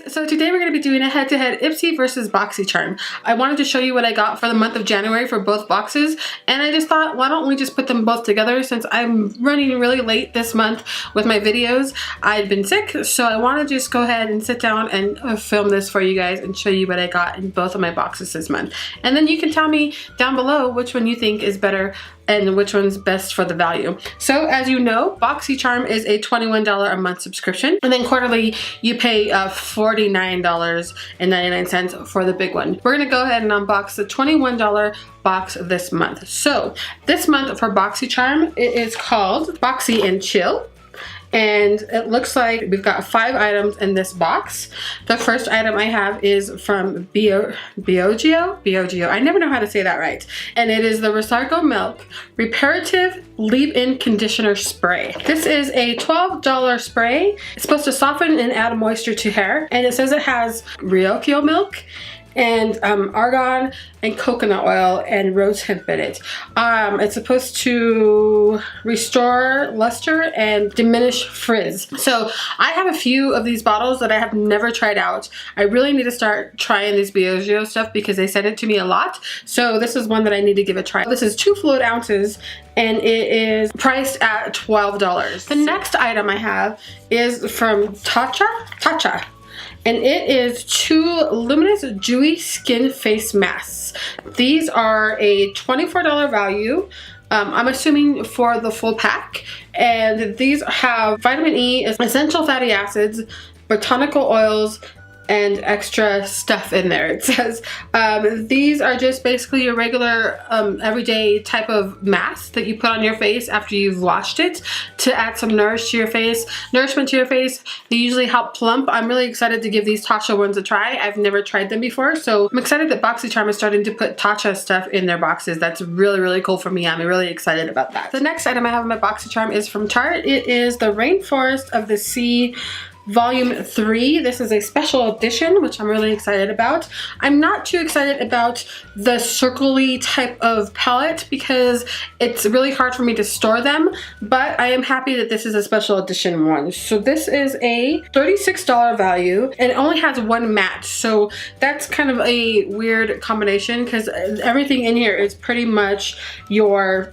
So today we're going to be doing a head-to-head Ipsy versus BoxyCharm. I wanted to show you what I got for the month of January for both boxes, and I just thought, why don't we just put them both together since I'm running really late this month with my videos. I've been sick, so I want to just go ahead and sit down and film this for you guys and show you what I got in both of my boxes this month. And then you can tell me down below which one you think is better and which one's best for the value. So as you know, BoxyCharm is a $21 a month subscription, and then quarterly you pay $49.99 for the big one. We're gonna go ahead and unbox the $21 box this month. So this month for BoxyCharm, it is called Boxy and Chill. And it looks like we've got 5 items in this box. The first item I have is from Biogio. I never know how to say that right. And it is the Recycle Milk Reparative Leave-In Conditioner Spray. This is a $12 spray. It's supposed to soften and add moisture to hair. And it says it has Ryokyo milk and argan and coconut oil and rose hip in it. It's supposed to restore luster and diminish frizz. So I have a few of these bottles that I have never tried out. I really need to start trying these Biogio stuff because they send it to me a lot. So this is one that I need to give a try. This is 2 fluid ounces and it is priced at $12. The next item I have is from Chaicha. And it is 2 luminous dewy skin face masks. These are a $24 value. I'm assuming for the full pack. And these have vitamin E, essential fatty acids, botanical oils, and extra stuff in there. It says these are just basically your regular everyday type of mask that you put on your face after you've washed it to add some nourishment to your face. They usually help plump. I'm really excited to give these Tatcha ones a try. I've never tried them before, so I'm excited that BoxyCharm is starting to put Tatcha stuff in their boxes. That's really cool for me. I'm really excited about that. The next item I have in my BoxyCharm is from Tarte. It is the Rainforest of the Sea Volume 3. This is a special edition, which I'm really excited about. I'm not too excited about the circle-y type of palette because it's really hard for me to store them, but I am happy that this is a special edition one. So this is a $36 value and it only has 1 matte, so that's kind of a weird combination because everything in here is pretty much your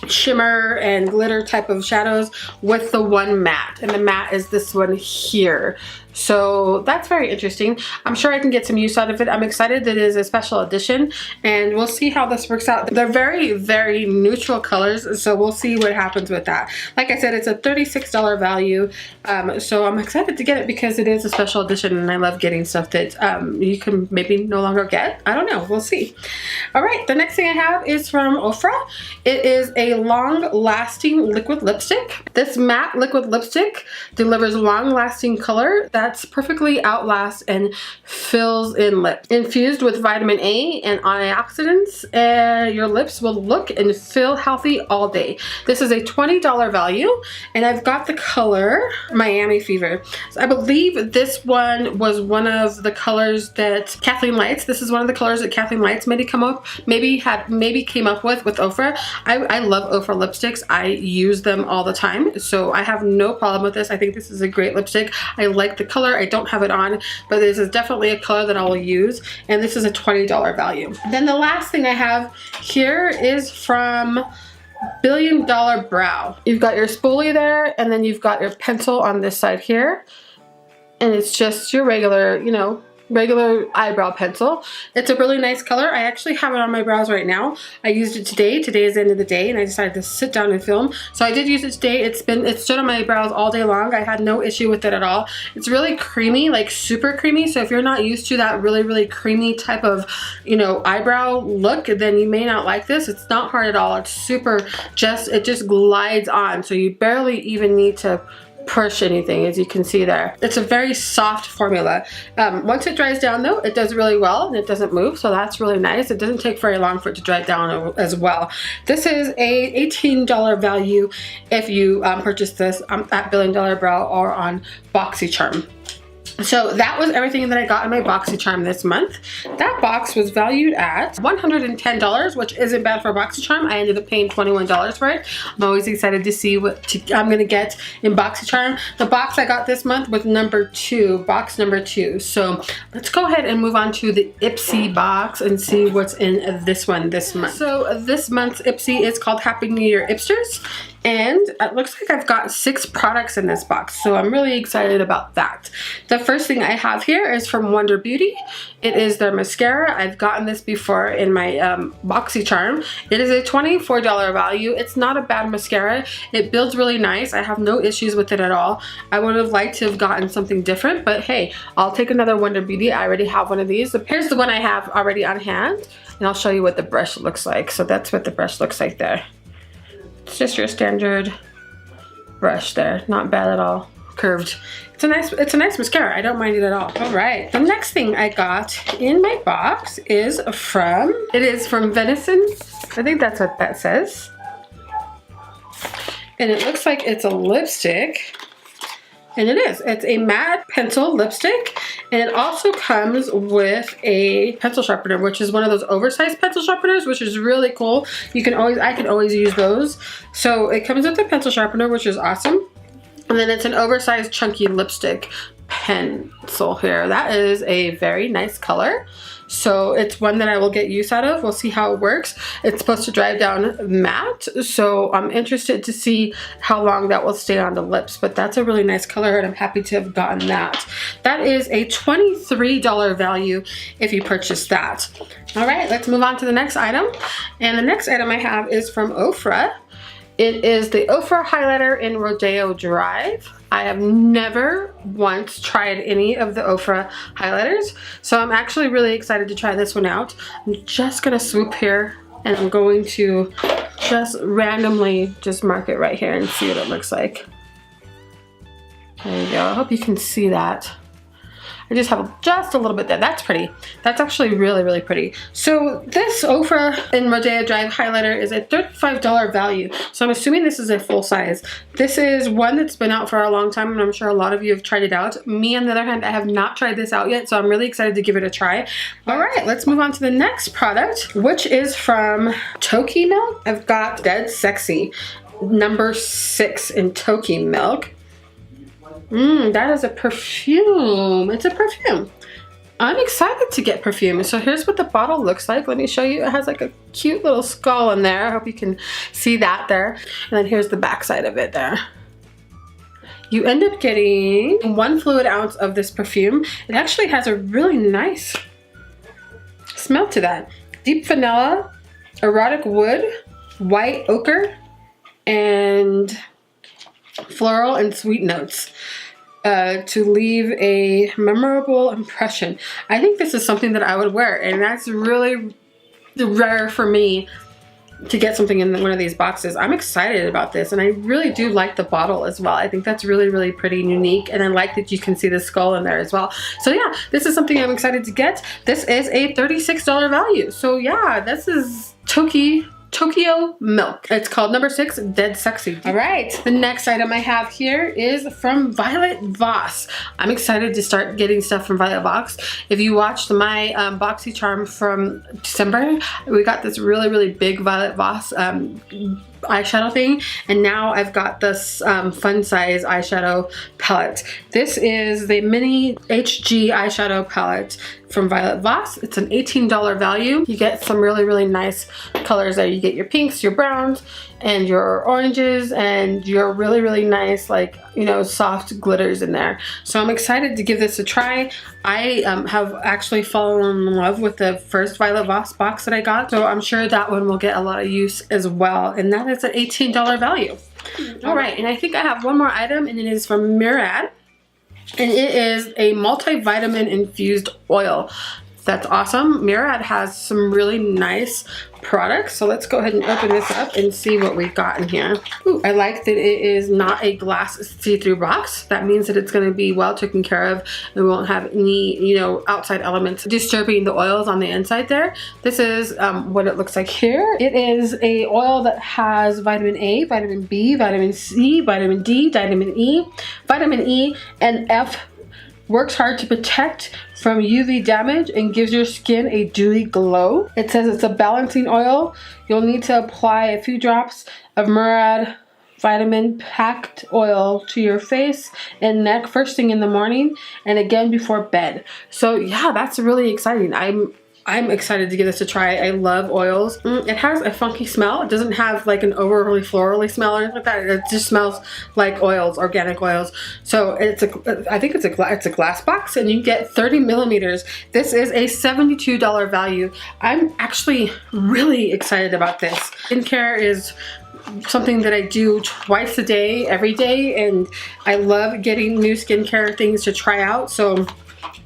shimmer and glitter type of shadows with the 1 matte, and the matte is this one here. So that's very interesting. I'm sure I can get some use out of it. I'm excited that it is a special edition and we'll see how this works out. They're very neutral colors, so we'll see what happens with that. Like I said, it's a $36 value, so I'm excited to get it because it is a special edition and I love getting stuff that you can maybe no longer get. I don't know, we'll see. Alright, the next thing I have is from Oprah. It is a long-lasting liquid lipstick. This matte liquid lipstick delivers long-lasting color that's perfectly outlasts and fills in lips. Infused with vitamin A and antioxidants, your lips will look and feel healthy all day. This is a $20 value, and I've got the color Miami Fever. So I believe this one was one of the colors that Kathleen Lights. This is one of the colors that Kathleen Lights maybe came up with Oprah. I love Oprah lipsticks. I use them all the time, so I have no problem with this. I think this is a great lipstick. I like the color. I don't have it on, but this is definitely a color that I will use, and this is a $20 value. Then the last thing I have here is from Billion Dollar Brow. You've got your spoolie there, and then you've got your pencil on this side here, and it's just your regular, you know, regular eyebrow pencil. It's a really nice color. I actually have it on my brows right now. I used it today. Today is the end of the day and I decided to sit down and film. So I did use it today. It stood on my brows all day long. I had no issue with it at all. It's really creamy, like super creamy. So if you're not used to that really creamy type of, you know, eyebrow look, then you may not like this. It's not hard at all. It's super, it just glides on. So you barely even need to push anything, as you can see there. It's a very soft formula. Once it dries down though, it does really well and it doesn't move, so that's really nice. It doesn't take very long for it to dry down as well. This is a $18 value if you purchase this at Billion Dollar Brow or on BoxyCharm. So that was everything that I got in my BoxyCharm this month. That box was valued at $110, which isn't bad for a BoxyCharm. I ended up paying $21 for it. I'm always excited to see what I'm gonna get in BoxyCharm. The box I got this month was box number 2. So let's go ahead and move on to the Ipsy box and see what's in this one this month. So this month's Ipsy is called Happy New Year Ipsters. And it looks like I've got 6 products in this box, so I'm really excited about that. The first thing I have here is from Wonder Beauty. It is their mascara. I've gotten this before in my BoxyCharm. It is a $24 value. It's not a bad mascara. It builds really nice. I have no issues with it at all. I would have liked to have gotten something different, but hey, I'll take another Wonder Beauty. I already have one of these. So here's the one I have already on hand, and I'll show you what the brush looks like. So that's what the brush looks like there. It's just your standard brush there. Not bad at all. Curved. It's a nice mascara. I don't mind it at all. All right. The next thing I got in my box is from Venison. I think that's what that says. And it looks like it's a lipstick. And it is. It's a matte pencil lipstick. And it also comes with a pencil sharpener, which is one of those oversized pencil sharpeners, which is really cool. I can always use those. So it comes with a pencil sharpener, which is awesome. And then it's an oversized chunky lipstick pencil here. That is a very nice color. So it's one that I will get use out of. We'll see how it works. It's supposed to dry down matte, so I'm interested to see how long that will stay on the lips. But that's a really nice color, and I'm happy to have gotten that. That is a $23 value if you purchase that. All right, let's move on to the next item. And the next item I have is from Oprah. It is the Oprah Highlighter in Rodeo Drive. I have never once tried any of the Oprah highlighters, so I'm actually really excited to try this one out. I'm just gonna swoop here, and I'm going to just randomly just mark it right here and see what it looks like. There you go. I hope you can see that. I just have just a little bit there. That's pretty. That's actually really, really pretty. So this Oprah in Rodeo Drive highlighter is a $35 value. So I'm assuming this is a full size. This is one that's been out for a long time, and I'm sure a lot of you have tried it out. Me, on the other hand, I have not tried this out yet, so I'm really excited to give it a try. All right, let's move on to the next product, which is from Toki Milk. I've got Dead Sexy, number 6 in Toki Milk. That is a perfume. It's a perfume. I'm excited to get perfume. So here's what the bottle looks like. Let me show you. It has like a cute little skull in there. I hope you can see that there. And then here's the back side of it there. You end up getting 1 fluid ounce of this perfume. It actually has a really nice smell to that. Deep vanilla, erotic wood, white ochre, and floral and sweet notes to leave a memorable impression. I think this is something that I would wear, and that's really rare for me to get something in one of these boxes. I'm excited about this, and I really do like the bottle as well. I think that's really, really pretty and unique, and I like that you can see the skull in there as well. So yeah, this is something I'm excited to get. This is a $36 value. So yeah, this is Tokyo Milk. It's called number 6, Dead Sexy. All right, the next item I have here is from Violet Voss. I'm excited to start getting stuff from Violet Voss. If you watched my BoxyCharm from December, we got this really, really big Violet Voss eyeshadow thing, and now I've got this fun size eyeshadow palette. This is the mini HG eyeshadow palette from Violet Voss. It's an $18 value. You get some really, really nice colors there. You get your pinks, your browns, and your oranges, and your really, really nice, like, you know, soft glitters in there. So I'm excited to give this a try. I have actually fallen in love with the first Violet Voss box that I got, so I'm sure that one will get a lot of use as well, and that is an $18 value. All right, and I think I have one more item, and it is from Mira, and it is a multivitamin infused oil. That's awesome. Mira has some really nice products, so let's go ahead and open this up and see what we've got in here. Ooh, I like that it is not a glass see-through box. That means that it's going to be well taken care of and won't have any, you know, outside elements disturbing the oils on the inside there. This is what it looks like here. It is a oil that has vitamin A, vitamin B, vitamin C, vitamin D, vitamin E, and F works hard to protect from UV damage and gives your skin a dewy glow. It says it's a balancing oil. You'll need to apply a few drops of Mira vitamin packed oil to your face and neck first thing in the morning and again before bed. So yeah, that's really exciting. I'm excited to give this a try. I love oils. It has a funky smell. It doesn't have like an overly florally smell or anything like that. It just smells like oils, organic oils. So I think it's a glass box, and you get 30 millimeters. This is a $72 value. I'm actually really excited about this. Skincare is something that I do twice a day, every day, and I love getting new skincare things to try out. So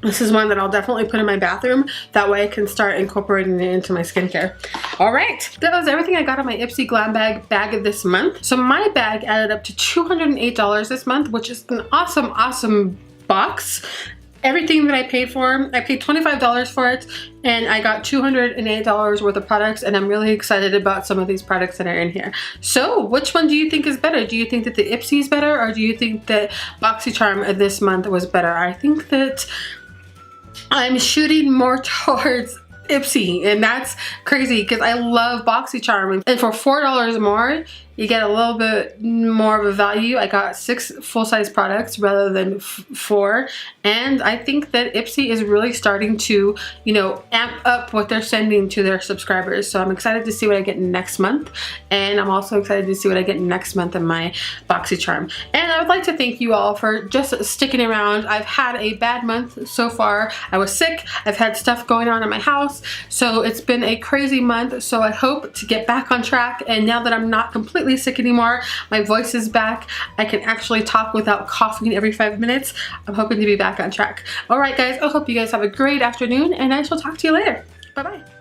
this is one that I'll definitely put in my bathroom. That way I can start incorporating it into my skincare. All right, that was everything I got on my Ipsy Glam bag this month. So my bag added up to $208 this month, which is an awesome box. Everything that I paid for, I paid $25 for it, and I got $208 worth of products, and I'm really excited about some of these products that are in here. So which one do you think is better? Do you think that the Ipsy is better, or do you think that BoxyCharm this month was better? I think that I'm shooting more towards Ipsy, and that's crazy because I love BoxyCharm, and for $4 more you get a little bit more of a value. I got 6 full-size products rather than 4, and I think that Ipsy is really starting to, you know, amp up what they're sending to their subscribers. So I'm excited to see what I get next month, and I'm also excited to see what I get next month in my BoxyCharm. And I would like to thank you all for just sticking around. I've had a bad month so far. I was sick. I've had stuff going on in my house, so it's been a crazy month. So I hope to get back on track, and now that I'm not completely sick anymore, my voice is back, I can actually talk without coughing every 5 minutes. I'm hoping to be back on track. All right guys, I hope you guys have a great afternoon, and I shall talk to you later. Bye bye.